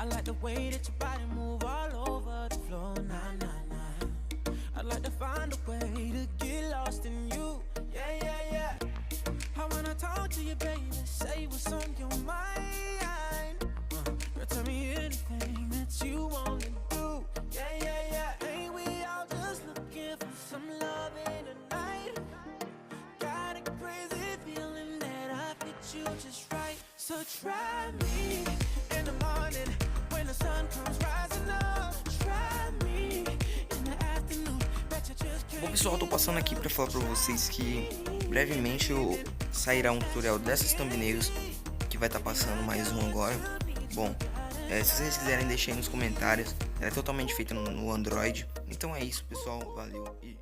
I like the way that your body move all over the floor. Nah, nah, nah. I'd like to find a way to get lost in you. Yeah, yeah, yeah. I wanna talk to you, baby. Say what's on your mind. Girl, tell me anything that you wanna do. Yeah, yeah, yeah. Ain't we all just looking for some love in the night? Got a crazy feeling that I fit you just right. So try me in the morning when the sun comes rising up. Try me in the afternoon. Bet you just can't. Bom pessoal, tô passando aqui pra falar pra vocês que brevemente sairá um tutorial dessas thumbnails, que vai estar passando mais um agora. Bom, se vocês quiserem deixem aí nos comentários, ela é totalmente feita no Android. Então é isso pessoal, valeu e...